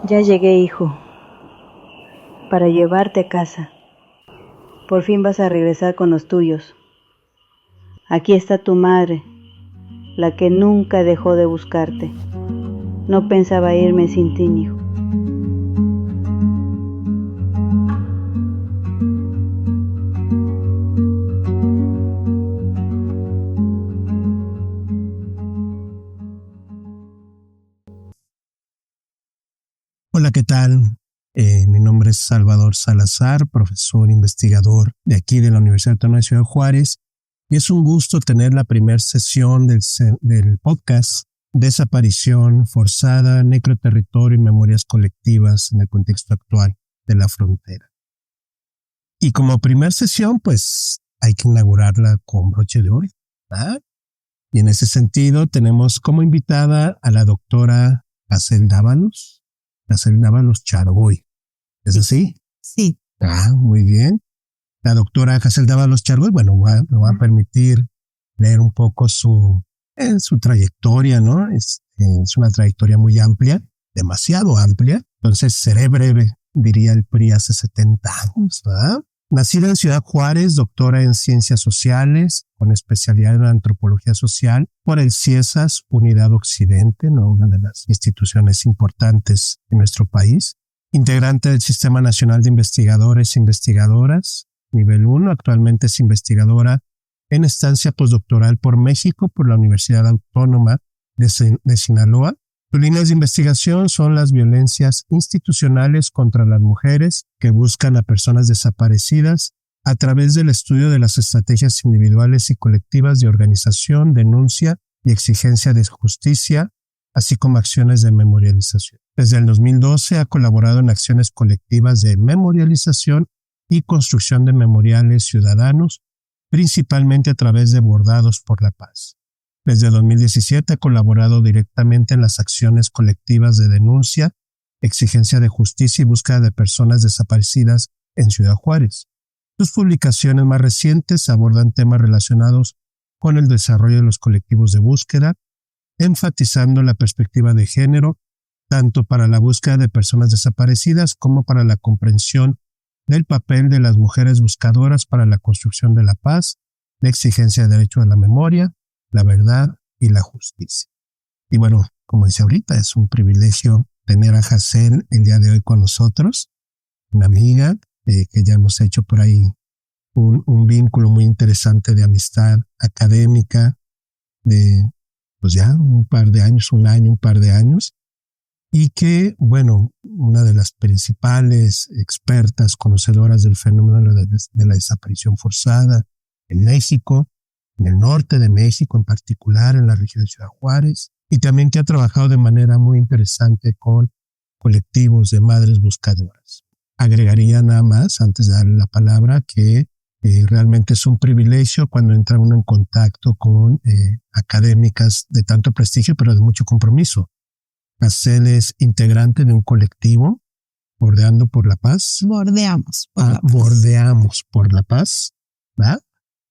Ya llegué, hijo, para llevarte a casa. Por fin vas a regresar con los tuyos. Aquí está tu madre, la que nunca dejó de buscarte. No pensaba irme sin ti, hijo. Hola, ¿qué tal? Mi nombre es Salvador Salazar, profesor investigador de aquí de la Universidad Autónoma de Ciudad Juárez, y es un gusto tener la primera sesión del podcast Desaparición Forzada, Necroterritorio y Memorias Colectivas en el contexto actual de la frontera. Y como primera sesión, pues hay que inaugurarla con broche de oro, ¿verdad? Y en ese sentido tenemos como invitada a la doctora Hazel Dávalos Chargoy. ¿Es así? Sí. Muy bien. La doctora Hazel Dávalos Chargoy, bueno, me va a permitir leer un poco su trayectoria, ¿no? Es una trayectoria muy amplia, demasiado amplia. Entonces, seré breve, diría el PRI hace 70 años, ¿verdad? Nacida en Ciudad Juárez, doctora en Ciencias Sociales, con especialidad en Antropología Social por el CIESAS Unidad Occidente, ¿no? Una de las instituciones importantes en nuestro país. Integrante del Sistema Nacional de Investigadores e Investigadoras, nivel 1. Actualmente es investigadora en estancia postdoctoral por México por la Universidad Autónoma de Sinaloa. Sus líneas de investigación son las violencias institucionales contra las mujeres que buscan a personas desaparecidas a través del estudio de las estrategias individuales y colectivas de organización, denuncia y exigencia de justicia, así como acciones de memorialización. Desde el 2012 ha colaborado en acciones colectivas de memorialización y construcción de memoriales ciudadanos, principalmente a través de Bordados por la Paz. Desde 2017 ha colaborado directamente en las acciones colectivas de denuncia, exigencia de justicia y búsqueda de personas desaparecidas en Ciudad Juárez. Sus publicaciones más recientes abordan temas relacionados con el desarrollo de los colectivos de búsqueda, enfatizando la perspectiva de género, tanto para la búsqueda de personas desaparecidas como para la comprensión del papel de las mujeres buscadoras para la construcción de la paz, la exigencia de derecho a la memoria, la verdad y la justicia. Y bueno, como dice ahorita, es un privilegio tener a Hazel el día de hoy con nosotros, una amiga que ya hemos hecho por ahí un vínculo muy interesante de amistad académica de pues ya un par de años, y que, bueno, una de las principales expertas conocedoras del fenómeno de la desaparición forzada en México, en el norte de México en particular, en la región de Ciudad Juárez, y también que ha trabajado de manera muy interesante con colectivos de madres buscadoras. Agregaría nada más, antes de darle la palabra, que realmente es un privilegio cuando entra uno en contacto con académicas de tanto prestigio, pero de mucho compromiso. Hazel es integrante de un colectivo, Bordeando por la Paz. Bordeamos por la Paz. Bordeamos por la Paz, ¿verdad?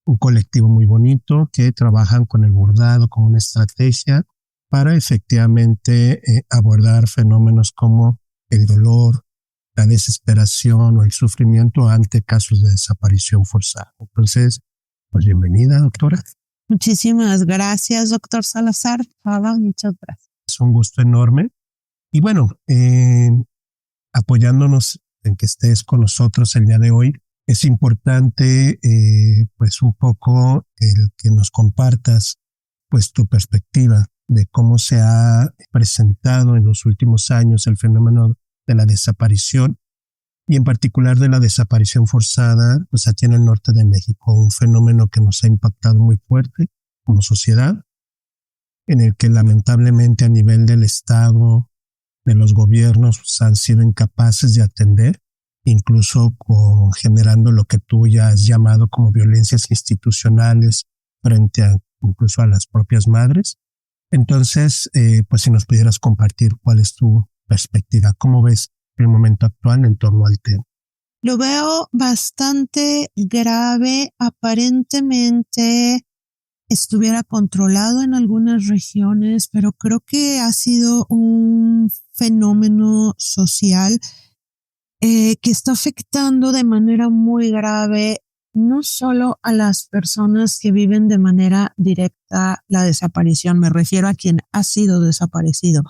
Un colectivo muy bonito que trabajan con el bordado como una estrategia para efectivamente abordar fenómenos como el dolor, la desesperación o el sufrimiento ante casos de desaparición forzada. Entonces, pues bienvenida, doctora. Muchísimas gracias, doctor Salazar. Muchas gracias. Es un gusto enorme. Y bueno, apoyándonos en que estés con nosotros el día de hoy, es importante pues un poco el que nos compartas pues tu perspectiva de cómo se ha presentado en los últimos años el fenómeno de la desaparición y en particular de la desaparición forzada pues aquí en el norte de México, un fenómeno que nos ha impactado muy fuerte como sociedad, en el que lamentablemente a nivel del Estado, de los gobiernos, pues, han sido incapaces de atender, incluso generando lo que tú ya has llamado como violencias institucionales frente a incluso a las propias madres. Entonces, pues si nos pudieras compartir cuál es tu perspectiva, cómo ves el momento actual en torno al tema. Lo veo bastante grave. Aparentemente estuviera controlado en algunas regiones, pero creo que ha sido un fenómeno social que está afectando de manera muy grave no solo a las personas que viven de manera directa la desaparición, me refiero a quien ha sido desaparecido,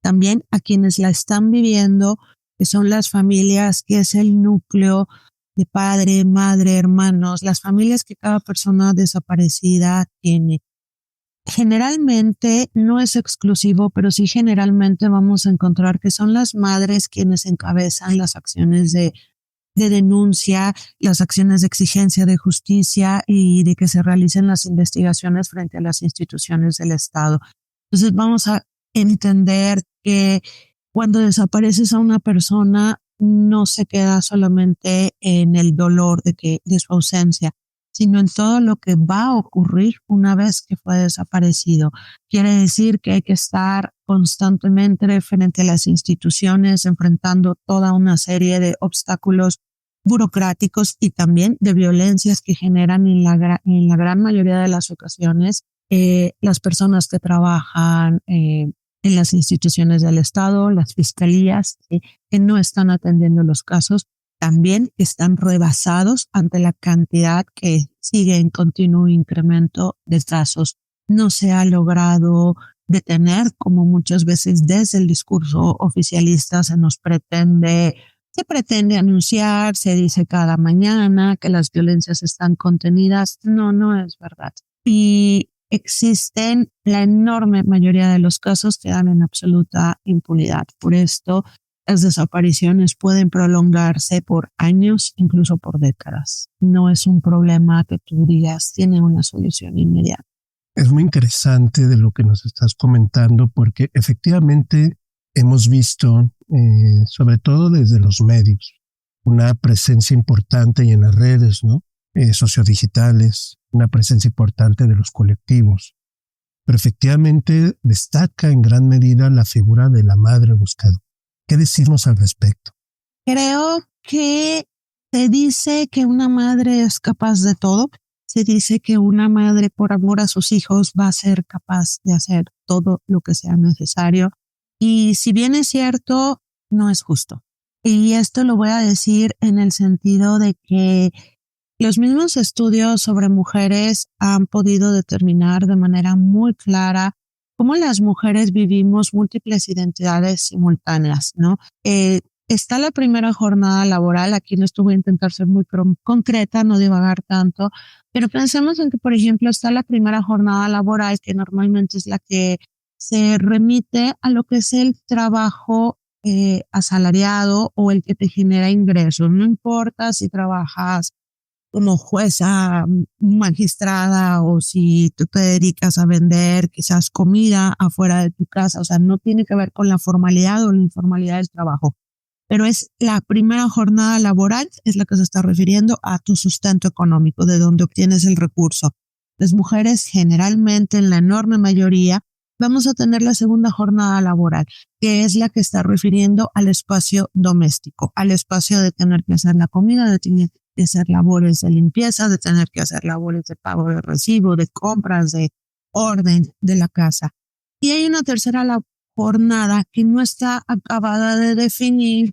también a quienes la están viviendo, que son las familias, que es el núcleo de padre, madre, hermanos, las familias que cada persona desaparecida tiene. Generalmente, no es exclusivo, pero sí generalmente vamos a encontrar que son las madres quienes encabezan las acciones de denuncia, las acciones de exigencia de justicia y de que se realicen las investigaciones frente a las instituciones del Estado. Entonces vamos a entender que cuando desapareces a una persona no se queda solamente en el dolor de su ausencia, sino en todo lo que va a ocurrir una vez que fue desaparecido. Quiere decir que hay que estar constantemente frente a las instituciones, enfrentando toda una serie de obstáculos burocráticos y también de violencias que generan en la gran mayoría de las ocasiones las personas que trabajan en las instituciones del Estado, las fiscalías, que no están atendiendo los casos, también están rebasados ante la cantidad que sigue en continuo incremento de casos. No se ha logrado detener, como muchas veces desde el discurso oficialista se pretende anunciar, se dice cada mañana que las violencias están contenidas. No es verdad. Y existen la enorme mayoría de los casos que dan en absoluta impunidad. Por esto, las desapariciones pueden prolongarse por años, incluso por décadas. No es un problema que tú digas tiene una solución inmediata. Es muy interesante de lo que nos estás comentando, porque efectivamente hemos visto, sobre todo desde los medios, una presencia importante y en las redes, ¿no? Sociodigitales, una presencia importante de los colectivos. Pero efectivamente destaca en gran medida la figura de la madre buscadora. ¿Qué decimos al respecto? Creo que se dice que una madre es capaz de todo. Se dice que una madre, por amor a sus hijos, va a ser capaz de hacer todo lo que sea necesario. Y si bien es cierto, no es justo. Y esto lo voy a decir en el sentido de que los mismos estudios sobre mujeres han podido determinar de manera muy clara cómo las mujeres vivimos múltiples identidades simultáneas, ¿no? Está la primera jornada laboral, aquí no voy a intentar ser muy concreta, no divagar tanto, pero pensemos en que, por ejemplo, está la primera jornada laboral, que normalmente es la que se remite a lo que es el trabajo asalariado o el que te genera ingresos. No importa si trabajas como jueza, magistrada, o si tú te dedicas a vender quizás comida afuera de tu casa, o sea, no tiene que ver con la formalidad o la informalidad del trabajo, pero es la primera jornada laboral, es la que se está refiriendo a tu sustento económico, de donde obtienes el recurso. Las mujeres generalmente, en la enorme mayoría, vamos a tener la segunda jornada laboral, que es la que está refiriendo al espacio doméstico, al espacio de tener que hacer la comida, de tener que hacer labores de limpieza, de tener que hacer labores de pago de recibo, de compras, de orden de la casa. Y hay una tercera jornada que no está acabada de definir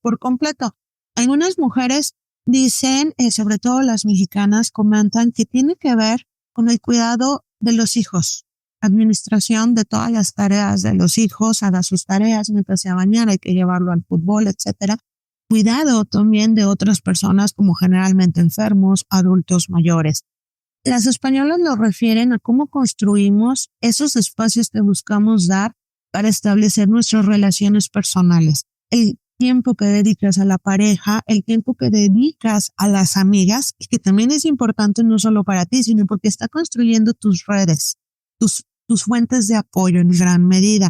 por completo. Algunas mujeres dicen, sobre todo las mexicanas, comentan que tiene que ver con el cuidado de los hijos, administración de todas las tareas de los hijos, haga sus tareas, mientras se va a bañar, hay que llevarlo al fútbol, etcétera. Cuidado también de otras personas, como generalmente enfermos, adultos mayores. Las españolas nos refieren a cómo construimos esos espacios que buscamos dar para establecer nuestras relaciones personales. El tiempo que dedicas a la pareja, el tiempo que dedicas a las amigas, y que también es importante no solo para ti, sino porque está construyendo tus redes, tus fuentes de apoyo en gran medida.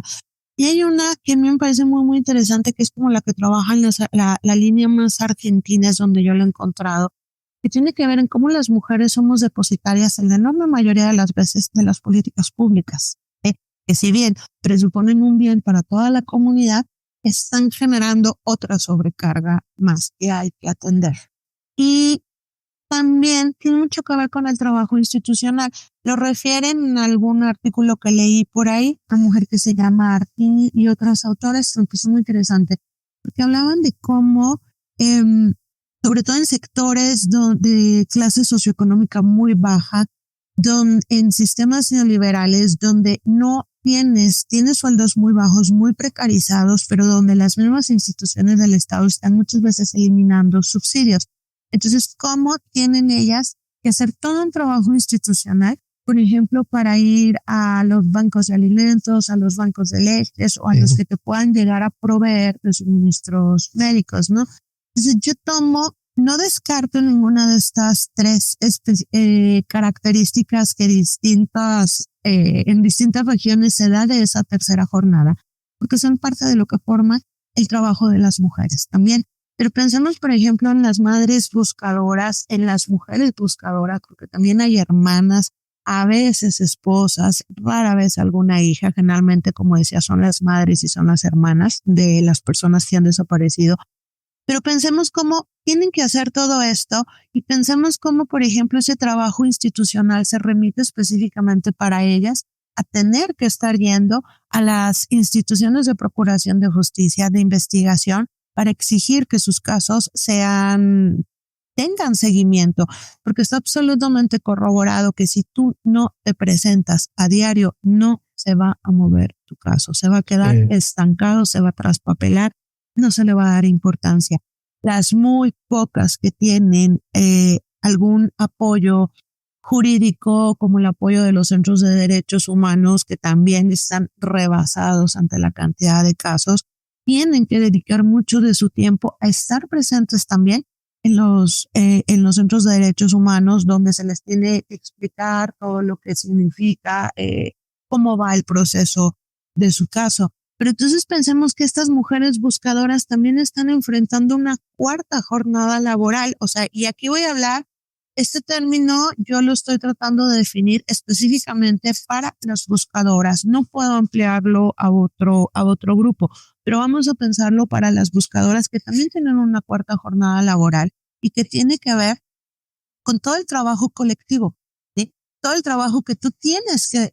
Y hay una que a mí me parece muy, muy interesante, que es como la que trabaja en la línea más argentina, es donde yo lo he encontrado, que tiene que ver en cómo las mujeres somos depositarias en la enorme mayoría de las veces de las políticas públicas, que si bien presuponen un bien para toda la comunidad, están generando otra sobrecarga más que hay que atender. Y también tiene mucho que ver con el trabajo institucional. Lo refieren en algún artículo que leí por ahí, una mujer que se llama Artini y otros autores, que es muy interesante, porque hablaban de cómo, sobre todo en sectores de clase socioeconómica muy baja, en sistemas neoliberales, donde no tienes sueldos muy bajos, muy precarizados, pero donde las mismas instituciones del Estado están muchas veces eliminando subsidios. Entonces, ¿cómo tienen ellas que hacer todo un trabajo institucional, por ejemplo, para ir a los bancos de alimentos, a los bancos de leches o a los que te puedan llegar a proveer de suministros médicos, ¿no? Entonces, no descarto ninguna de estas tres características que en distintas regiones se da de esa tercera jornada, porque son parte de lo que forma el trabajo de las mujeres también. Pero pensemos, por ejemplo, en las madres buscadoras, en las mujeres buscadoras, porque también hay hermanas, a veces esposas, rara vez alguna hija, generalmente, como decía, son las madres y son las hermanas de las personas que han desaparecido. Pero pensemos cómo tienen que hacer todo esto y pensemos cómo, por ejemplo, ese trabajo institucional se remite específicamente para ellas a tener que estar yendo a las instituciones de procuración de justicia, de investigación, para exigir que sus casos tengan seguimiento, porque está absolutamente corroborado que si tú no te presentas a diario, no se va a mover tu caso, se va a quedar estancado, se va a traspapelar, no se le va a dar importancia. Las muy pocas que tienen algún apoyo jurídico, como el apoyo de los centros de derechos humanos, que también están rebasados ante la cantidad de casos, tienen que dedicar mucho de su tiempo a estar presentes también en los centros de derechos humanos, donde se les tiene que explicar todo lo que significa, cómo va el proceso de su caso. Pero entonces pensemos que estas mujeres buscadoras también están enfrentando una cuarta jornada laboral. O sea, y aquí voy a hablar, este término yo lo estoy tratando de definir específicamente para las buscadoras. No puedo ampliarlo a otro grupo, pero vamos a pensarlo para las buscadoras que también tienen una cuarta jornada laboral y que tiene que ver con todo el trabajo colectivo. Todo el trabajo que tú tienes que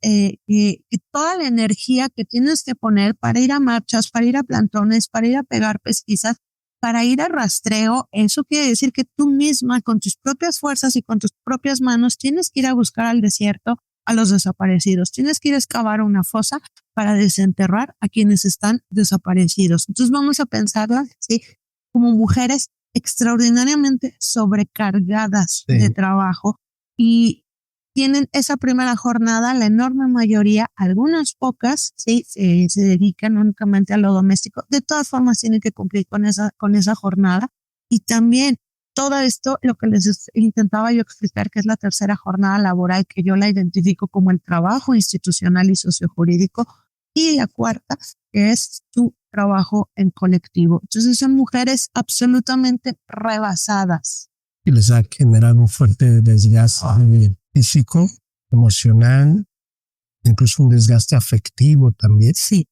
toda la energía que tienes que poner para ir a marchas, para ir a plantones, para ir a pegar pesquisas, para ir a rastreo. Eso quiere decir que tú misma, con tus propias fuerzas y con tus propias manos, tienes que ir a buscar al desierto a los desaparecidos. Tienes que ir a excavar una fosa para desenterrar a quienes están desaparecidos. Entonces vamos a pensarlas, ¿sí?, como mujeres extraordinariamente sobrecargadas de trabajo, y tienen esa primera jornada, la enorme mayoría, algunas pocas, sí, se dedican únicamente a lo doméstico. De todas formas, tienen que cumplir con esa jornada. Y también todo esto, lo que les intentaba yo explicar, que es la tercera jornada laboral, que yo la identifico como el trabajo institucional y sociojurídico, y la cuarta, que es su trabajo en colectivo. Entonces son mujeres absolutamente rebasadas. Y les ha generado un fuerte desgaste físico, emocional, incluso un desgaste afectivo también. Sí,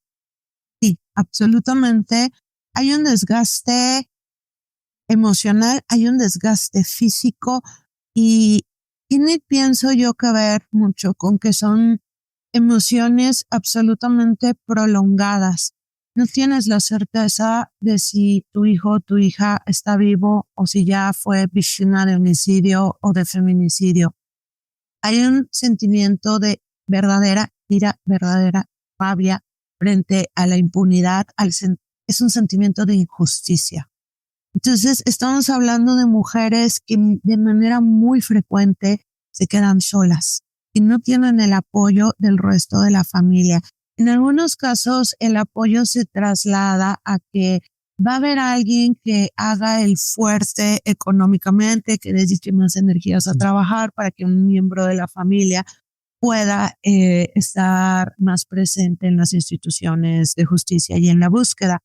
absolutamente. Hay un desgaste emocional, hay un desgaste físico, y tiene, pienso yo, que ver mucho con que son emociones absolutamente prolongadas. No tienes la certeza de si tu hijo o tu hija está vivo o si ya fue víctima de homicidio o de feminicidio. Hay un sentimiento de verdadera ira, verdadera rabia frente a la impunidad. Es un sentimiento de injusticia. Entonces, estamos hablando de mujeres que de manera muy frecuente se quedan solas y no tienen el apoyo del resto de la familia. En algunos casos, el apoyo se traslada a que va a haber alguien que haga el fuerte económicamente, que dedique más energías a trabajar para que un miembro de la familia pueda estar más presente en las instituciones de justicia y en la búsqueda.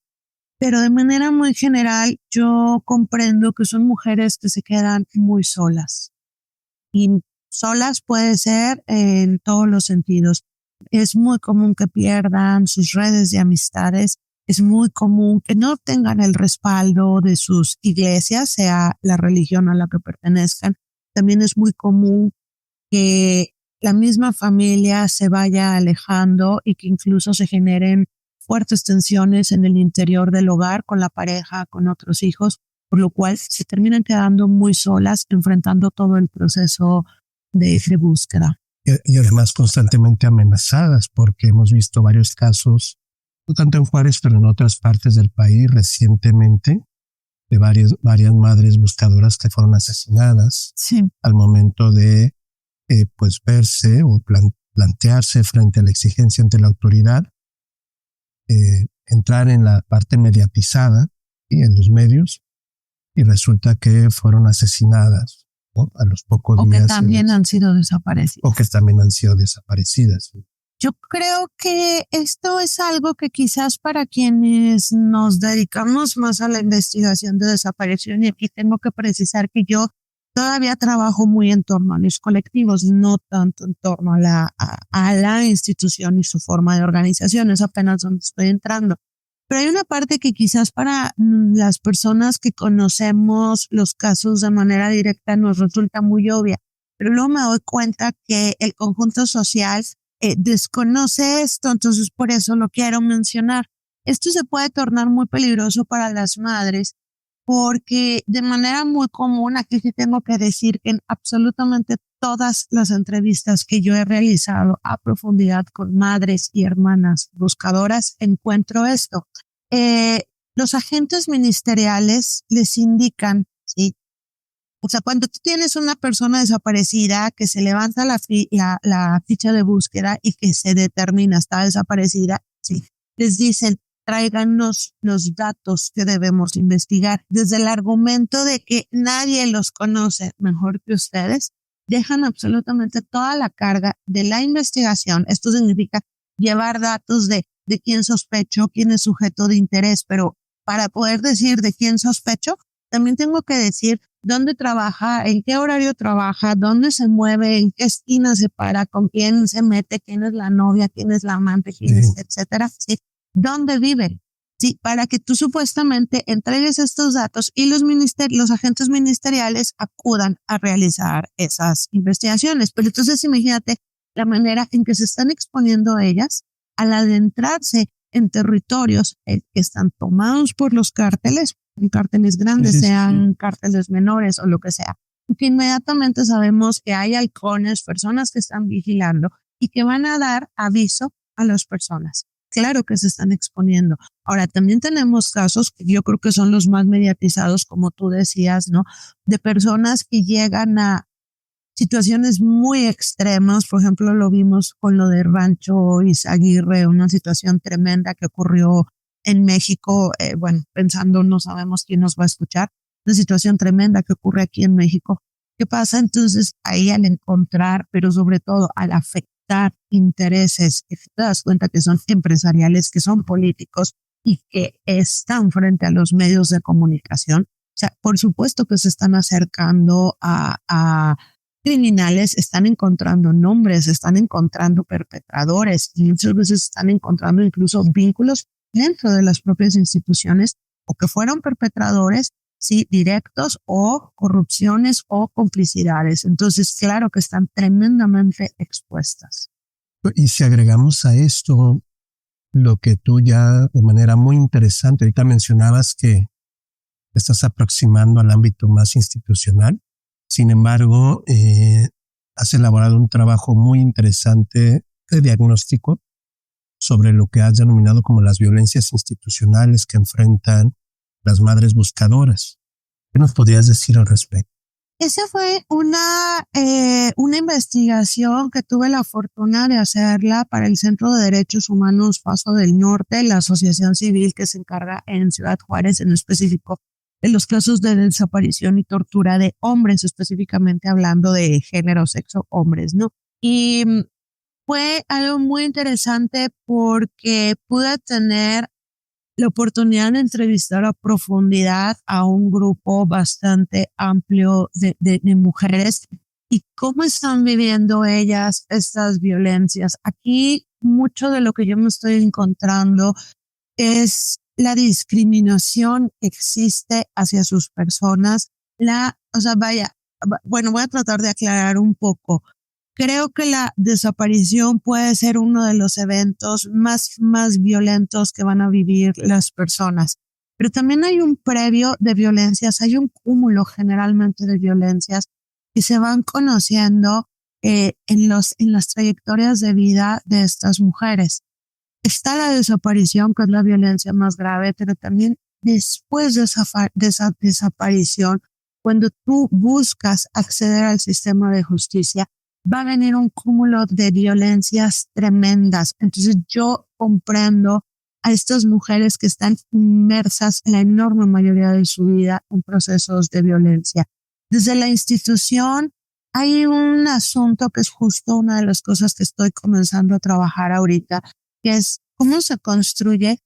Pero de manera muy general, yo comprendo que son mujeres que se quedan muy solas. Y solas puede ser en todos los sentidos. Es muy común que pierdan sus redes de amistades. Es muy común que no tengan el respaldo de sus iglesias, sea la religión a la que pertenezcan. también es muy común que la misma familia se vaya alejando y que incluso se generen fuertes tensiones en el interior del hogar con la pareja, con otros hijos, por lo cual se terminan quedando muy solas, enfrentando todo el proceso de búsqueda. Y además constantemente amenazadas, porque hemos visto varios casos, no tanto en Juárez, pero en otras partes del país recientemente, de varias madres buscadoras que fueron asesinadas al momento de pues verse o plantearse frente a la exigencia ante la autoridad, entrar en la parte mediatizada y en los medios, y resulta que fueron asesinadas, ¿no? A los pocos días. O que también han sido desaparecidas. O que también han sido desaparecidas. Yo creo que esto es algo que quizás para quienes nos dedicamos más a la investigación de desaparición, y aquí tengo que precisar que yo todavía trabajo muy en torno a los colectivos, no tanto en torno a la institución y su forma de organización, es apenas donde estoy entrando. Pero hay una parte que quizás para las personas que conocemos los casos de manera directa nos resulta muy obvia, pero luego me doy cuenta que el conjunto social desconoce esto, entonces por eso lo quiero mencionar. Esto se puede tornar muy peligroso para las madres porque de manera muy común, aquí sí tengo que decir que en absolutamente todas las entrevistas que yo he realizado a profundidad con madres y hermanas buscadoras, encuentro esto. Los agentes ministeriales les indican, ¿sí? O sea, cuando tú tienes una persona desaparecida que se levanta la ficha de búsqueda y que se determina está desaparecida, sí, les dicen, tráiganos los datos que debemos investigar. Desde el argumento de que nadie los conoce mejor que ustedes, dejan absolutamente toda la carga de la investigación. Esto significa llevar datos de quién sospecho, quién es sujeto de interés, pero para poder decir de quién sospecho, también tengo que decir dónde trabaja, en qué horario trabaja, dónde se mueve, en qué esquina se para, con quién se mete, quién es la novia, quién es la amante, quién es, etcétera, ¿sí? ¿Dónde vive? Sí, para que tú supuestamente entregues estos datos y los agentes ministeriales acudan a realizar esas investigaciones. Pero entonces imagínate la manera en que se están exponiendo ellas al adentrarse en territorios que están tomados por los cárteles grandes, sean cárteles menores o lo que sea, y que inmediatamente sabemos que hay halcones, personas que están vigilando y que van a dar aviso a las personas. Claro que se están exponiendo. Ahora, también tenemos casos que yo creo que son los más mediatizados, como tú decías, ¿no? De personas que llegan a situaciones muy extremas. Por ejemplo, lo vimos con lo de Rancho Izaguirre, una situación tremenda que ocurrió en México. Bueno, pensando, no sabemos quién nos va a escuchar, una situación tremenda que ocurre aquí en México. ¿Qué pasa entonces ahí al encontrar, pero sobre todo al afectar intereses que te das cuenta que son empresariales, que son políticos y que están frente a los medios de comunicación? O sea, por supuesto que se están acercando a criminales, están encontrando nombres, están encontrando perpetradores y muchas veces están encontrando incluso vínculos dentro de las propias instituciones o que fueron perpetradores, sí, directos o corrupciones o complicidades. Entonces, claro que están tremendamente expuestas. Y si agregamos a esto lo que tú ya de manera muy interesante, ahorita mencionabas que estás aproximando al ámbito más institucional. Sin embargo, has elaborado un trabajo muy interesante de diagnóstico sobre lo que has denominado como las violencias institucionales que enfrentan las madres buscadoras. ¿Qué nos podrías decir al respecto? Esa fue una investigación que tuve la fortuna de hacerla para el Centro de Derechos Humanos Paso del Norte, la asociación civil que se encarga en Ciudad Juárez, en específico, de los casos de desaparición y tortura de hombres, específicamente hablando de género, sexo, hombres, ¿no? Y fue algo muy interesante porque pude tener la oportunidad de entrevistar a profundidad a un grupo bastante amplio de mujeres y cómo están viviendo ellas estas violencias. Aquí mucho de lo que yo me estoy encontrando es la discriminación que existe hacia sus personas, bueno, voy a tratar de aclarar un poco. Creo que la desaparición puede ser uno de los eventos más violentos que van a vivir las personas. Pero también hay un previo de violencias, hay un cúmulo generalmente de violencias que se van conociendo en las trayectorias de vida de estas mujeres. Está la desaparición, que es la violencia más grave, pero también después de esa desaparición, cuando tú buscas acceder al sistema de justicia, va a venir un cúmulo de violencias tremendas. Entonces yo comprendo a estas mujeres que están inmersas en la enorme mayoría de su vida en procesos de violencia. Desde la institución hay un asunto que es justo una de las cosas que estoy comenzando a trabajar ahorita, que es cómo se construye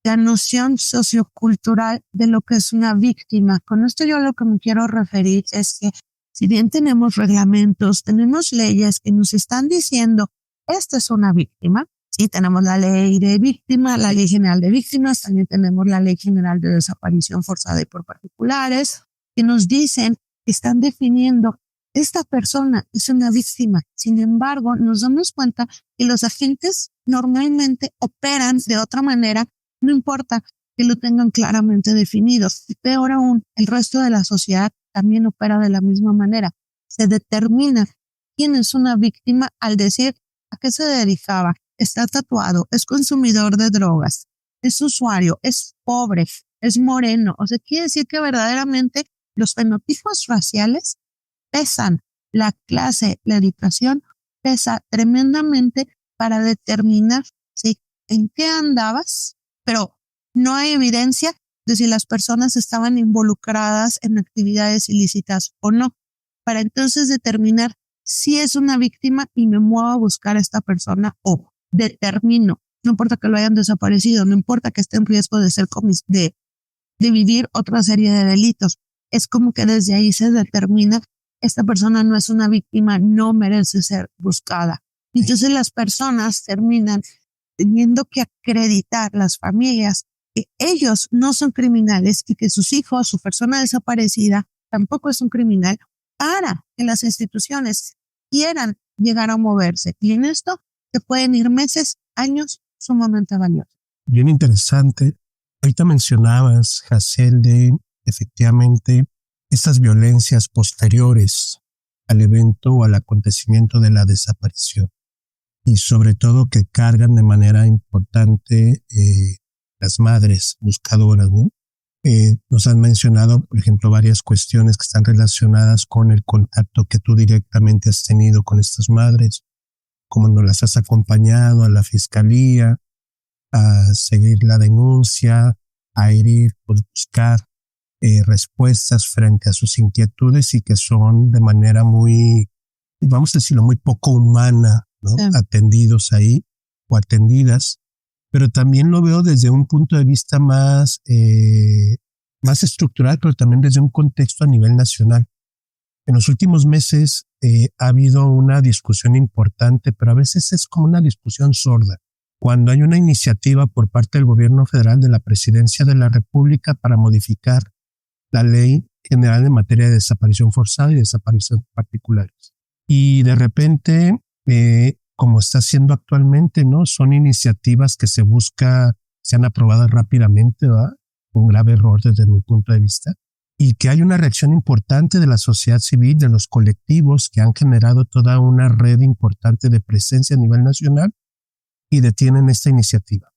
la noción sociocultural de lo que es una víctima. Con esto yo lo que me quiero referir es que si bien tenemos reglamentos, tenemos leyes que nos están diciendo esta es una víctima, sí, tenemos la ley de víctima, la ley general de víctimas, también tenemos la ley general de desaparición forzada y por particulares, que nos dicen que están definiendo esta persona es una víctima. Sin embargo, nos damos cuenta que los agentes normalmente operan de otra manera, no importa que lo tengan claramente definido. Y peor aún, el resto de la sociedad también opera de la misma manera. Se determina quién es una víctima al decir a qué se dedicaba, está tatuado, es consumidor de drogas, es usuario, es pobre, es moreno. O sea, quiere decir que verdaderamente los fenotipos raciales pesan, la clase, la educación pesa tremendamente para determinar, ¿sí?, en qué andabas, pero no hay evidencia de si las personas estaban involucradas en actividades ilícitas o no, para entonces determinar si es una víctima y me muevo a buscar a esta persona o determino, no importa que lo hayan desaparecido, no importa que esté en riesgo de ser de vivir otra serie de delitos. Es como que desde ahí se determina esta persona no es una víctima, no merece ser buscada. Entonces las personas terminan teniendo que acreditar, las familias, que ellos no son criminales y que sus hijos, su persona desaparecida, tampoco es un criminal, para que las instituciones quieran llegar a moverse. Y en esto se pueden ir meses, años sumamente valiosos. Bien interesante. Ahorita mencionabas, Hazel, de efectivamente estas violencias posteriores al evento o al acontecimiento de la desaparición, y sobre todo que cargan de manera importante las madres buscadoras, ¿no? Nos han mencionado, por ejemplo, varias cuestiones que están relacionadas con el contacto que tú directamente has tenido con estas madres, cómo nos las has acompañado a la fiscalía, a seguir la denuncia, a ir a buscar respuestas frente a sus inquietudes, y que son de manera muy, vamos a decirlo, muy poco humana, ¿no? Sí. Atendidos ahí o atendidas. Pero también lo veo desde un punto de vista más estructural, pero también desde un contexto a nivel nacional. En los últimos meses ha habido una discusión importante, pero a veces es como una discusión sorda. Cuando hay una iniciativa por parte del gobierno federal, de la Presidencia de la República, para modificar la ley general en materia de desaparición forzada y desaparición particulares. Y de repente, como está haciendo actualmente, ¿no? Son iniciativas que sean aprobadas rápidamente, ¿verdad? Un grave error desde mi punto de vista. Y que hay una reacción importante de la sociedad civil, de los colectivos que han generado toda una red importante de presencia a nivel nacional y detienen esta iniciativa.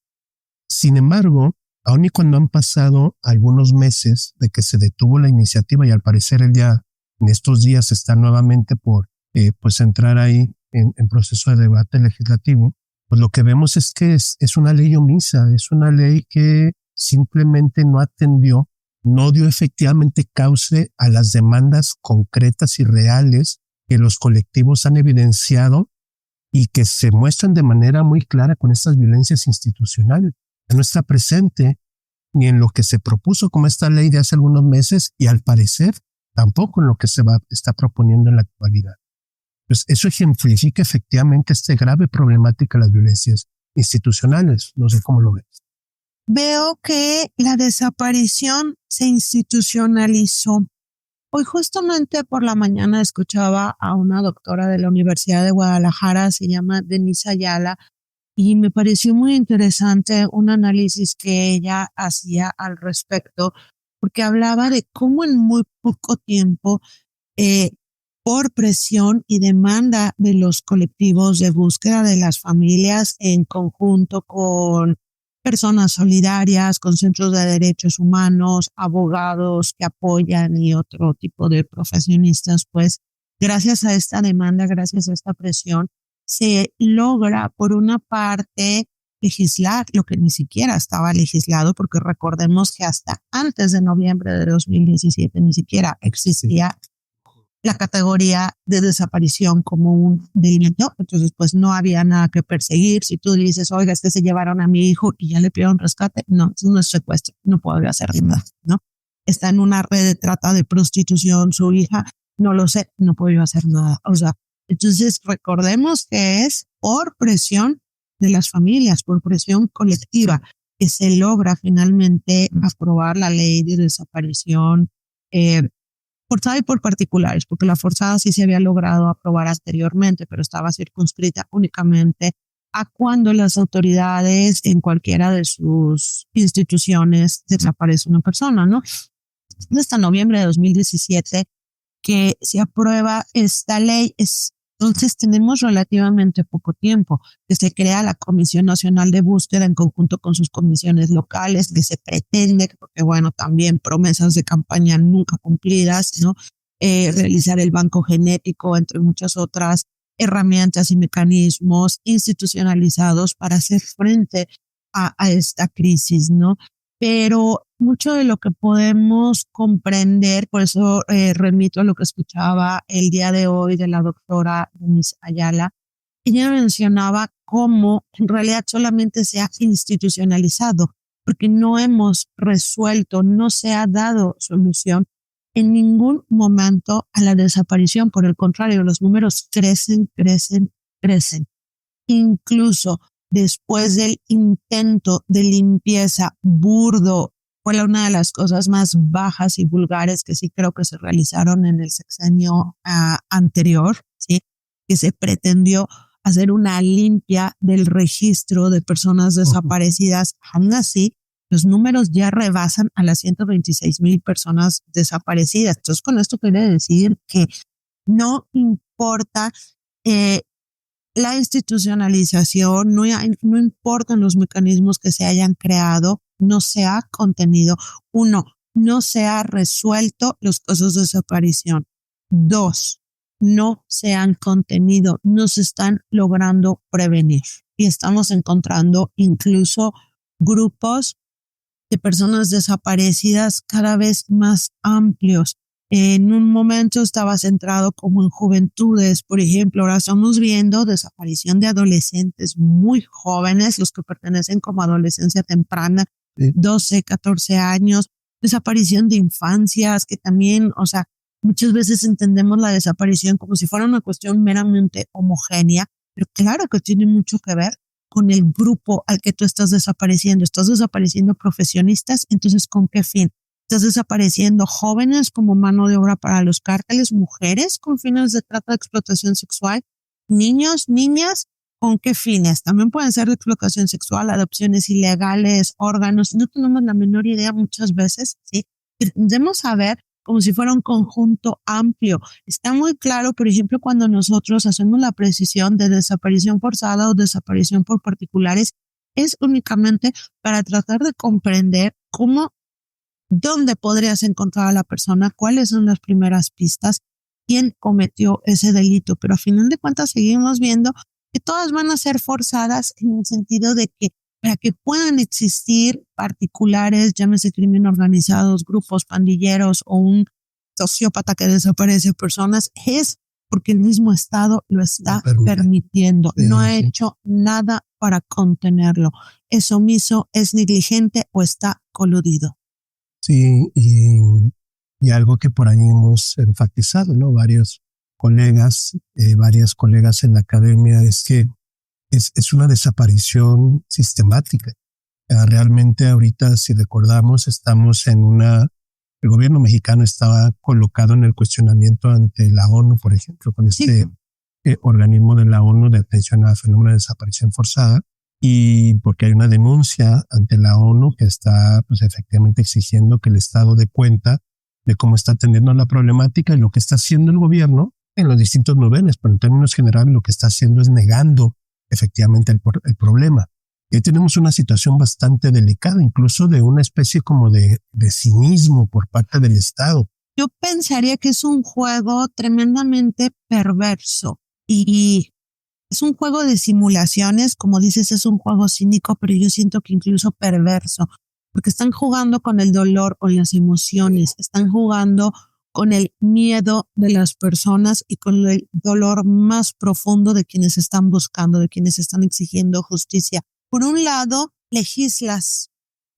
Sin embargo, aun y cuando han pasado algunos meses de que se detuvo la iniciativa, y al parecer en estos días está nuevamente por pues entrar ahí en proceso de debate legislativo, pues lo que vemos es que es una ley omisa, es una ley que simplemente no atendió, no dio efectivamente cauce a las demandas concretas y reales que los colectivos han evidenciado y que se muestran de manera muy clara con estas violencias institucionales. No está presente ni en lo que se propuso como esta ley de hace algunos meses, y al parecer tampoco en lo que está proponiendo en la actualidad. Pues eso ejemplifica efectivamente esta grave problemática de las violencias institucionales. No sé cómo lo ves. Veo que la desaparición se institucionalizó. Hoy justamente por la mañana escuchaba a una doctora de la Universidad de Guadalajara, se llama Denise Ayala, y me pareció muy interesante un análisis que ella hacía al respecto, porque hablaba de cómo en muy poco tiempo, eh, por presión y demanda de los colectivos de búsqueda de las familias en conjunto con personas solidarias, con centros de derechos humanos, abogados que apoyan y otro tipo de profesionistas, pues gracias a esta demanda, gracias a esta presión, se logra por una parte legislar lo que ni siquiera estaba legislado, porque recordemos que hasta antes de noviembre de 2017 ni siquiera existía la categoría de desaparición como un delito, entonces pues no había nada que perseguir. Si tú dices, oiga, se llevaron a mi hijo y ya le pidieron rescate, no, eso no es secuestro, no podría hacer nada, ¿no? Está en una red de trata de prostitución, su hija, no lo sé, no podría hacer nada. O sea, entonces recordemos que es por presión de las familias, por presión colectiva, que se logra finalmente aprobar la ley de desaparición forzada y por particulares, porque la forzada sí se había logrado aprobar anteriormente, pero estaba circunscrita únicamente a cuando las autoridades en cualquiera de sus instituciones desaparece una persona, ¿no? Hasta noviembre de 2017 que se aprueba esta ley, entonces tenemos relativamente poco tiempo que se crea la Comisión Nacional de Búsqueda en conjunto con sus comisiones locales, que se pretende, porque bueno, también promesas de campaña nunca cumplidas, ¿no? Realizar el banco genético, entre muchas otras herramientas y mecanismos institucionalizados para hacer frente a esta crisis, ¿no? Pero mucho de lo que podemos comprender, por eso remito a lo que escuchaba el día de hoy de la doctora Denise Ayala, ella mencionaba cómo en realidad solamente se ha institucionalizado, porque no hemos resuelto, no se ha dado solución en ningún momento a la desaparición. Por el contrario, los números crecen. Incluso después del intento de limpieza burdo, fue una de las cosas más bajas y vulgares que sí creo que se realizaron en el sexenio anterior, ¿sí? Que se pretendió hacer una limpia del registro de personas desaparecidas. Aún así, los números ya rebasan a las 126,000 personas desaparecidas. Entonces, con esto quiere decir que no importa la institucionalización, no importan los mecanismos que se hayan creado, no se ha contenido. 1, no se ha resuelto los casos de desaparición. 2, no se han contenido, no se están logrando prevenir. Y estamos encontrando incluso grupos de personas desaparecidas cada vez más amplios. En un momento estaba centrado como en juventudes, por ejemplo, ahora estamos viendo desaparición de adolescentes muy jóvenes, los que pertenecen como adolescencia temprana, 12, 14 años, desaparición de infancias, que también, o sea, muchas veces entendemos la desaparición como si fuera una cuestión meramente homogénea, pero claro que tiene mucho que ver con el grupo al que tú estás desapareciendo. Estás desapareciendo profesionistas, entonces, ¿con qué fin? Estás desapareciendo jóvenes como mano de obra para los cárteles, mujeres con fines de trata de explotación sexual, niños, niñas, ¿con qué fines? También pueden ser de explotación sexual, adopciones ilegales, órganos. No tenemos la menor idea muchas veces, ¿sí? Debemos saber como si fuera un conjunto amplio. Está muy claro, por ejemplo, cuando nosotros hacemos la precisión de desaparición forzada o desaparición por particulares, es únicamente para tratar de comprender dónde podrías encontrar a la persona, cuáles son las primeras pistas, quién cometió ese delito. Pero a final de cuentas seguimos viendo que todas van a ser forzadas en el sentido de que para que puedan existir particulares, llámese crimen organizados, grupos pandilleros o un sociópata que desaparece personas, es porque el mismo Estado lo está permitiendo. No ha hecho nada para contenerlo. Es omiso, es negligente o está coludido. Sí, y algo que por ahí hemos enfatizado, ¿no? Varias colegas en la academia, es que es una desaparición sistemática. Realmente ahorita, si recordamos, estamos en una el gobierno mexicano estaba colocado en el cuestionamiento ante la ONU, por ejemplo, con este organismo de la ONU de atención al fenómeno de desaparición forzada, y porque hay una denuncia ante la ONU que está pues efectivamente exigiendo que el Estado dé cuenta de cómo está atendiendo la problemática y lo que está haciendo el gobierno en los distintos niveles, pero en términos generales lo que está haciendo es negando efectivamente el problema. Y tenemos una situación bastante delicada, incluso de una especie como de cinismo por parte del Estado. Yo pensaría que es un juego tremendamente perverso y es un juego de simulaciones, como dices, es un juego cínico, pero yo siento que incluso perverso, porque están jugando con el dolor o las emociones, están jugando con el miedo de las personas y con el dolor más profundo de quienes están buscando, de quienes están exigiendo justicia. Por un lado, legislas.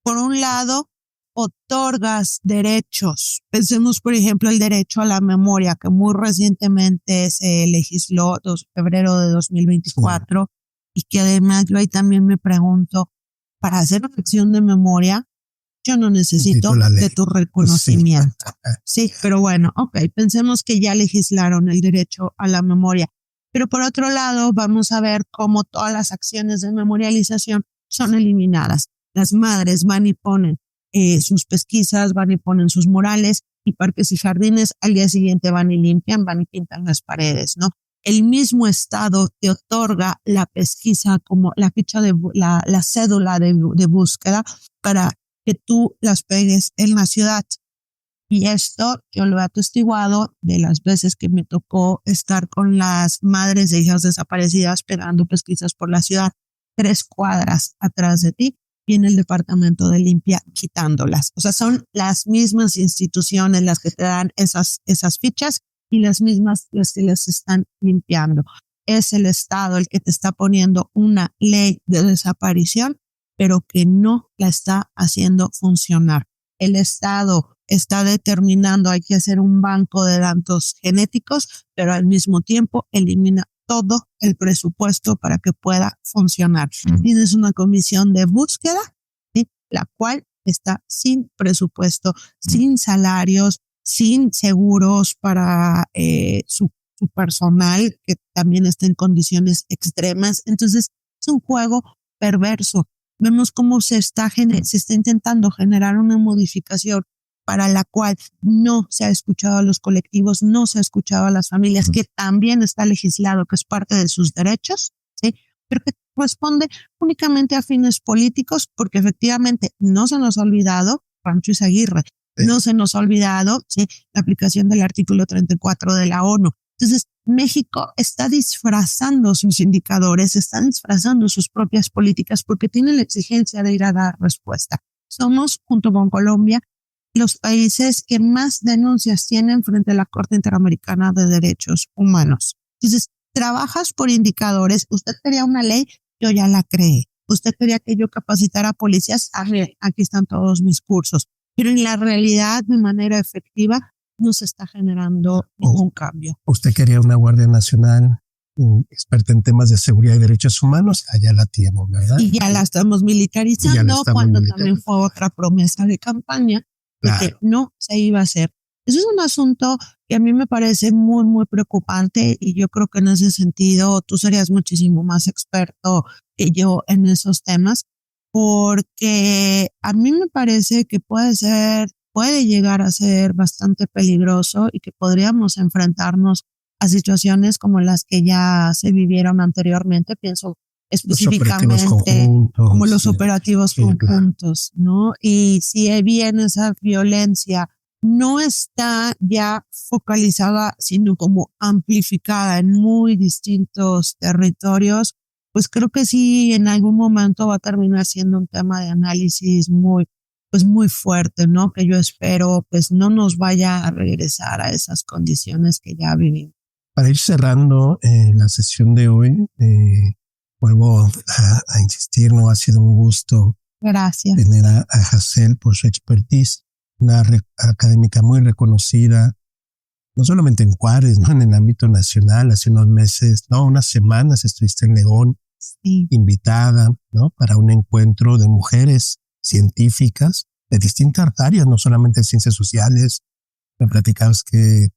Por un lado, otorgas derechos. Pensemos, por ejemplo, el derecho a la memoria, que muy recientemente se legisló febrero de 2024, y que además yo ahí también me pregunto, para hacer una acción de memoria, yo no necesito de tu reconocimiento. Sí, pero bueno, pensemos que ya legislaron el derecho a la memoria. Pero por otro lado, vamos a ver cómo todas las acciones de memorialización son eliminadas. Las madres van y ponen sus pesquisas, van y ponen sus murales, y Parques y Jardines al día siguiente van y limpian, van y pintan las paredes, ¿no? El mismo Estado te otorga la pesquisa como la ficha de la cédula de búsqueda para que tú las pegues en la ciudad. Y esto yo lo he atestiguado de las veces que me tocó estar con las madres de hijas desaparecidas pegando pesquisas por la ciudad. 3 cuadras atrás de ti viene el departamento de limpia quitándolas. O sea, son las mismas instituciones las que te dan esas fichas y las mismas las que las están limpiando. Es el Estado el que te está poniendo una ley de desaparición, pero que no la está haciendo funcionar. El Estado está determinando hay que hacer un banco de datos genéticos, pero al mismo tiempo elimina todo el presupuesto para que pueda funcionar. Tienes una comisión de búsqueda, ¿sí?, la cual está sin presupuesto, sin salarios, sin seguros para su personal, que también está en condiciones extremas. Entonces, es un juego perverso. Vemos cómo se está intentando generar una modificación para la cual no se ha escuchado a los colectivos, no se ha escuchado a las familias, que también está legislado, que es parte de sus derechos, ¿sí?, pero que responde únicamente a fines políticos, porque efectivamente no se nos ha olvidado Pancho Izaguirre, no se nos ha olvidado, ¿sí?, la aplicación del artículo 34 de la ONU. Entonces, México está disfrazando sus indicadores, está disfrazando sus propias políticas porque tiene la exigencia de ir a dar respuesta. Somos, junto con Colombia, los países que más denuncias tienen frente a la Corte Interamericana de Derechos Humanos. Entonces, trabajas por indicadores. Usted quería una ley, yo ya la creé. Usted quería que yo capacitara a policías, aquí están todos mis cursos. Pero en la realidad, de manera efectiva, no se está generando ningún cambio. Usted quería una Guardia Nacional experta en temas de seguridad y derechos humanos, allá la tienen, ¿verdad? Y ya la estamos militarizando, también fue otra promesa de campaña de que no se iba a hacer. Eso es un asunto que a mí me parece muy, muy preocupante, y yo creo que en ese sentido tú serías muchísimo más experto que yo en esos temas, porque a mí me parece que puede llegar a ser bastante peligroso y que podríamos enfrentarnos a situaciones como las que ya se vivieron anteriormente. Pienso específicamente como los operativos conjuntos, ¿no? Y si bien esa violencia no está ya focalizada, sino como amplificada en muy distintos territorios, pues creo que sí, en algún momento va a terminar siendo un tema de análisis muy fuerte, ¿no? Que yo espero pues no nos vaya a regresar a esas condiciones que ya vivimos. Para ir cerrando la sesión de hoy, vuelvo a insistir, no ha sido un gusto. Gracias. Tener a Hazel por su expertise, una académica muy reconocida, no solamente en Juárez, ¿no?, en el ámbito nacional. Hace unas semanas estuviste en León, sí, invitada, ¿no?, para un encuentro de mujeres científicas de distintas áreas, no solamente de ciencias sociales. Me platicabas que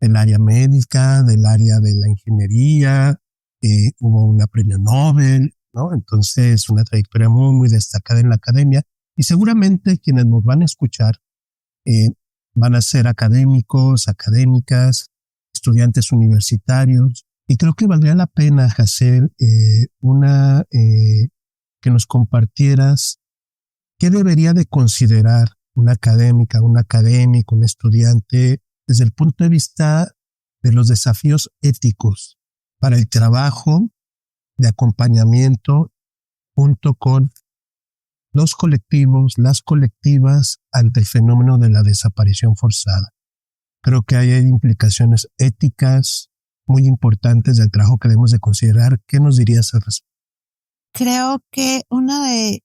del área médica, del área de la ingeniería, hubo una premio Nobel, ¿no? Entonces, una trayectoria muy, muy destacada en la academia, y seguramente quienes nos van a escuchar van a ser académicos, académicas, estudiantes universitarios, y creo que valdría la pena hacer que nos compartieras qué debería de considerar una académica, un académico, un estudiante desde el punto de vista de los desafíos éticos para el trabajo de acompañamiento junto con los colectivos, las colectivas ante el fenómeno de la desaparición forzada. Creo que hay implicaciones éticas muy importantes del trabajo que debemos de considerar. ¿Qué nos dirías al respecto? Creo que una de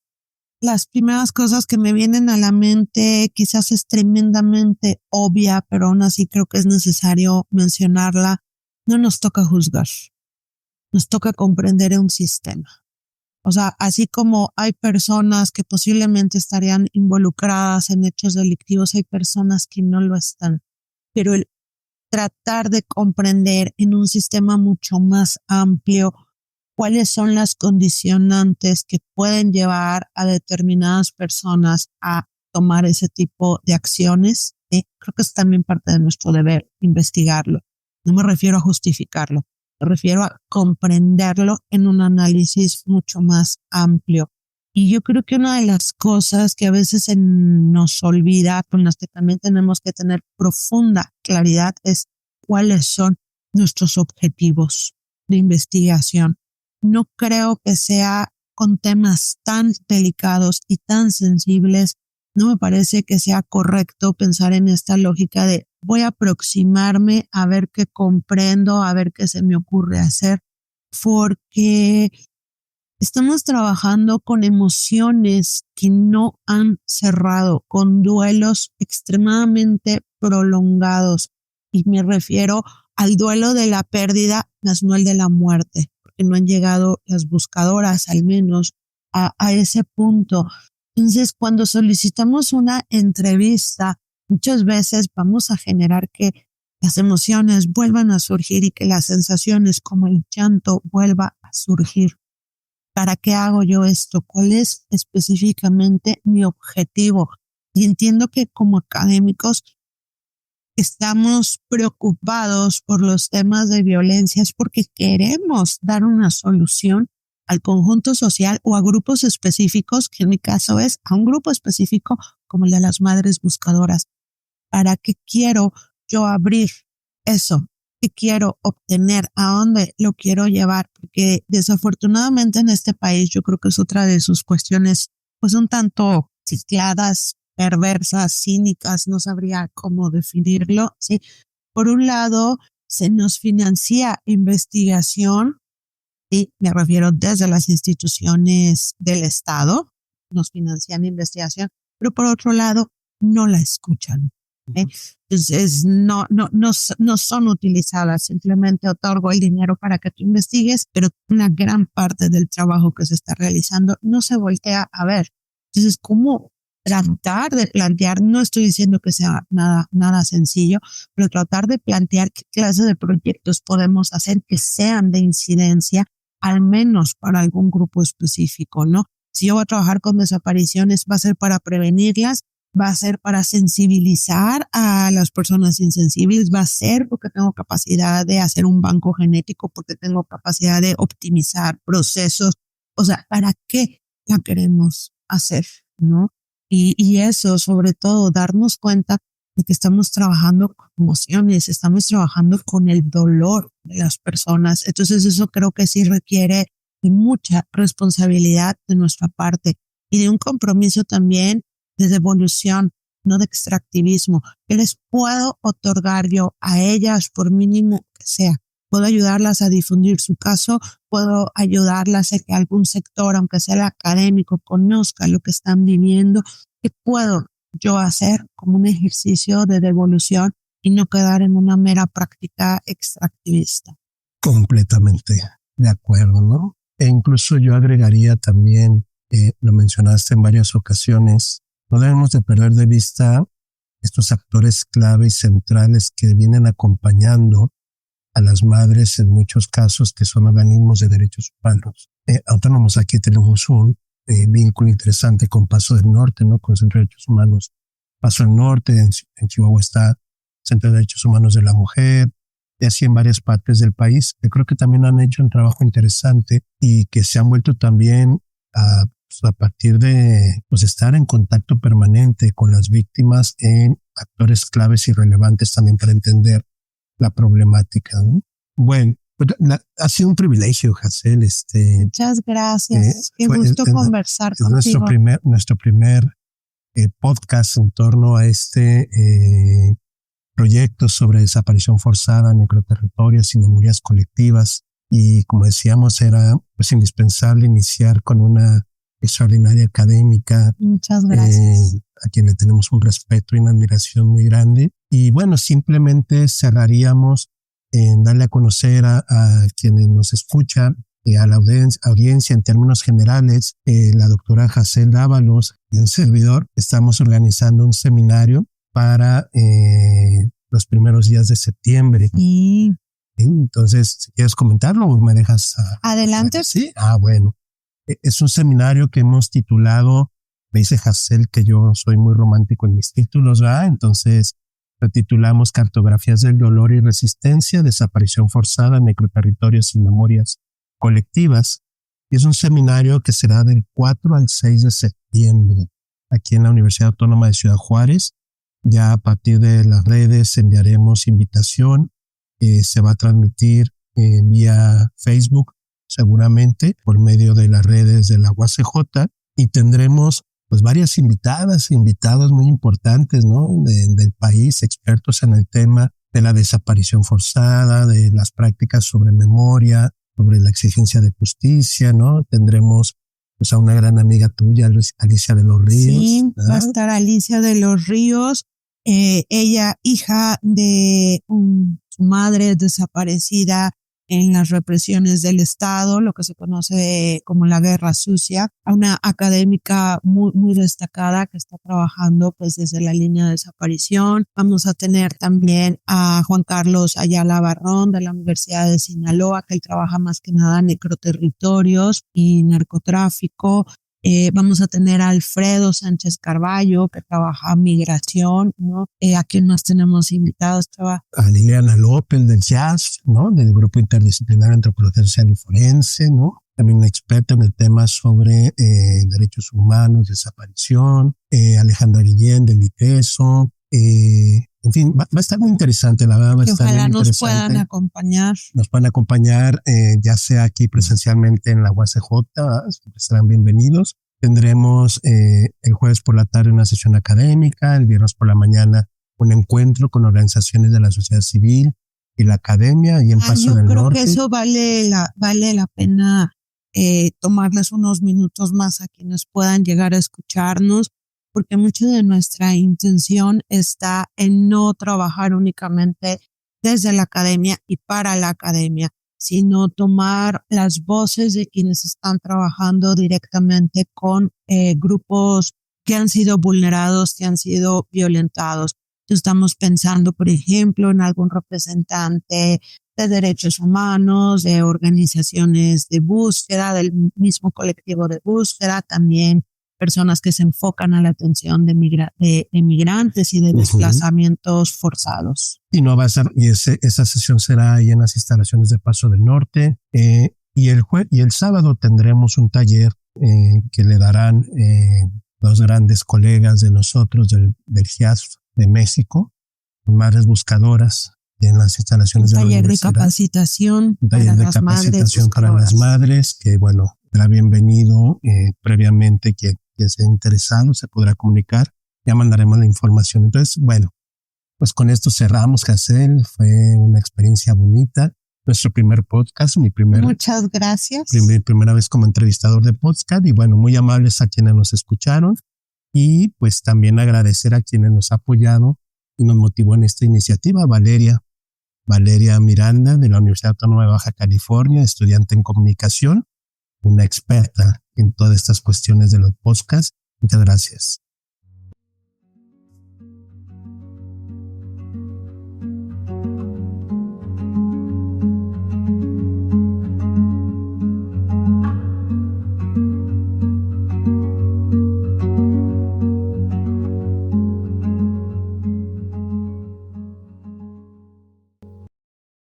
las primeras cosas que me vienen a la mente quizás es tremendamente obvia, pero aún así creo que es necesario mencionarla. No nos toca juzgar, nos toca comprender un sistema. O sea, así como hay personas que posiblemente estarían involucradas en hechos delictivos, hay personas que no lo están. Pero el tratar de comprender en un sistema mucho más amplio cuáles son las condicionantes que pueden llevar a determinadas personas a tomar ese tipo de acciones, creo que es también parte de nuestro deber investigarlo. No me refiero a justificarlo, me refiero a comprenderlo en un análisis mucho más amplio. Y yo creo que una de las cosas que a veces nos olvida, con las que también tenemos que tener profunda claridad, es cuáles son nuestros objetivos de investigación. No creo que sea con temas tan delicados y tan sensibles. No me parece que sea correcto pensar en esta lógica de voy a aproximarme a ver qué comprendo, a ver qué se me ocurre hacer, porque estamos trabajando con emociones que no han cerrado, con duelos extremadamente prolongados. Y me refiero al duelo de la pérdida, más no el de la muerte, porque no han llegado las buscadoras, al menos, a ese punto. Entonces, cuando solicitamos una entrevista, muchas veces vamos a generar que las emociones vuelvan a surgir y que las sensaciones como el llanto vuelva a surgir. ¿Para qué hago yo esto? ¿Cuál es específicamente mi objetivo? Y entiendo que como académicos estamos preocupados por los temas de violencia es porque queremos dar una solución al conjunto social o a grupos específicos, que en mi caso es a un grupo específico como el de las madres buscadoras. ¿Para qué quiero yo abrir eso? ¿Qué quiero obtener? ¿A dónde lo quiero llevar? Porque desafortunadamente en este país yo creo que es otra de sus cuestiones pues un tanto cicladas, perversas, cínicas, no sabría cómo definirlo, ¿sí? Por un lado, se nos financia investigación, ¿sí? Me refiero desde las instituciones del Estado, nos financian investigación, pero por otro lado, no la escuchan. Entonces, no son utilizadas, simplemente otorgo el dinero para que tú investigues, pero una gran parte del trabajo que se está realizando no se voltea a ver. Entonces, ¿cómo tratar de plantear? No estoy diciendo que sea nada sencillo, pero tratar de plantear qué clase de proyectos podemos hacer que sean de incidencia, al menos para algún grupo específico, ¿no? Si yo voy a trabajar con desapariciones, va a ser para prevenirlas, va a ser para sensibilizar a las personas insensibles, va a ser porque tengo capacidad de hacer un banco genético, porque tengo capacidad de optimizar procesos. O sea, ¿para qué la queremos hacer, no? Y eso, sobre todo, darnos cuenta de que estamos trabajando con emociones, estamos trabajando con el dolor de las personas. Entonces eso creo que sí requiere de mucha responsabilidad de nuestra parte y de un compromiso también de devolución, no de extractivismo. ¿Qué les puedo otorgar yo a ellas, por mínimo que sea? Puedo ayudarlas a difundir su caso, puedo ayudarlas a que algún sector, aunque sea el académico, conozca lo que están viviendo. ¿Qué puedo yo hacer como un ejercicio de devolución y no quedar en una mera práctica extractivista? Completamente de acuerdo, ¿no? E incluso yo agregaría también, lo mencionaste en varias ocasiones, no debemos de perder de vista estos actores clave y centrales que vienen acompañando a las madres en muchos casos, que son organismos de derechos humanos autónomos. Aquí tenemos un vínculo interesante con Paso del Norte, ¿no? Con el Centro de Derechos Humanos Paso del Norte. En Chihuahua está el Centro de Derechos Humanos de la Mujer, y así en varias partes del país, que creo que también han hecho un trabajo interesante y que se han vuelto también a partir de estar en contacto permanente con las víctimas, en actores claves y relevantes también para entender la problemática, ¿no? Bueno, ha sido un privilegio, Hazel. Muchas gracias. Qué gusto conversar contigo. Nuestro primer podcast en torno a este proyecto sobre desaparición forzada, necroterritorios y memorias colectivas. Y como decíamos, era pues indispensable iniciar con una extraordinaria académica. Muchas gracias. A quien le tenemos un respeto y una admiración muy grande. Y bueno, simplemente cerraríamos en darle a conocer a quienes nos escuchan, a la audiencia en términos generales. La doctora Hazel Dávalos y un servidor estamos organizando un seminario para los primeros días de septiembre. Sí. Entonces, si quieres comentarlo, me dejas. Adelante. Sí. Bueno. Es un seminario que hemos titulado, me dice Hazel que yo soy muy romántico en mis títulos, ¿verdad? Entonces lo titulamos Cartografías del Dolor y Resistencia, Desaparición Forzada, Necroterritorios y Memorias Colectivas. Y es un seminario que será del 4 al 6 de septiembre aquí en la Universidad Autónoma de Ciudad Juárez. Ya a partir de las redes enviaremos invitación. Se va a transmitir vía Facebook, seguramente por medio de las redes de la UACJ, y tendremos pues varias invitadas e invitados muy importantes, ¿no? Del país, expertos en el tema de la desaparición forzada, de las prácticas sobre memoria, sobre la exigencia de justicia, ¿no? Tendremos pues a una gran amiga tuya, Alicia de los Ríos. Sí, ¿verdad? Va a estar Alicia de los Ríos, ella hija de su madre desaparecida en las represiones del Estado, lo que se conoce como la Guerra Sucia, a una académica muy destacada que está trabajando pues desde la línea de desaparición. Vamos a tener también a Juan Carlos Ayala Barrón de la Universidad de Sinaloa, que él trabaja más que nada en necroterritorios y narcotráfico. Vamos a tener a Alfredo Sánchez Carballo, que trabaja migración, ¿no? ¿A quién más tenemos invitados? A Liliana López del JAS, ¿no? Del Grupo Interdisciplinario de Antropología Social y Forense, ¿no? También una experta en el tema sobre derechos humanos, desaparición. Alejandra Guillén del ITESO. En fin, va a estar muy interesante, la verdad. Va a estar ojalá muy nos puedan acompañar. Nos puedan acompañar, ya sea aquí presencialmente en la UACJ, estarán bienvenidos. Tendremos el jueves por la tarde una sesión académica, el viernes por la mañana un encuentro con organizaciones de la sociedad civil y la academia y en Paso del Norte. Yo creo que eso vale la pena tomarles unos minutos más a quienes puedan llegar a escucharnos, porque mucho de nuestra intención está en no trabajar únicamente desde la academia y para la academia, sino tomar las voces de quienes están trabajando directamente con grupos que han sido vulnerados, que han sido violentados. Estamos pensando, por ejemplo, en algún representante de derechos humanos, de organizaciones de búsqueda, del mismo colectivo de búsqueda, también personas que se enfocan a la atención de migrantes y de desplazamientos forzados. Y no va a ser, y esa sesión será ahí en las instalaciones de Paso del Norte. Y el sábado tendremos un taller que le darán dos grandes colegas de nosotros del GIASF de México, madres buscadoras, en las instalaciones de la universidad. Un taller de capacitación para las madres, que bueno, será bienvenido. Previamente que esté interesado se podrá comunicar, ya mandaremos la información. Entonces, bueno, pues con esto cerramos, Hazel. Fue una experiencia bonita. Nuestro primer podcast, Muchas gracias. Primera vez como entrevistador de podcast, y bueno, muy amables a quienes nos escucharon, y pues también agradecer a quienes nos ha apoyado y nos motivó en esta iniciativa. Valeria Miranda de la Universidad Autónoma de Baja California, estudiante en comunicación, una experta en todas estas cuestiones de los podcasts. Muchas gracias.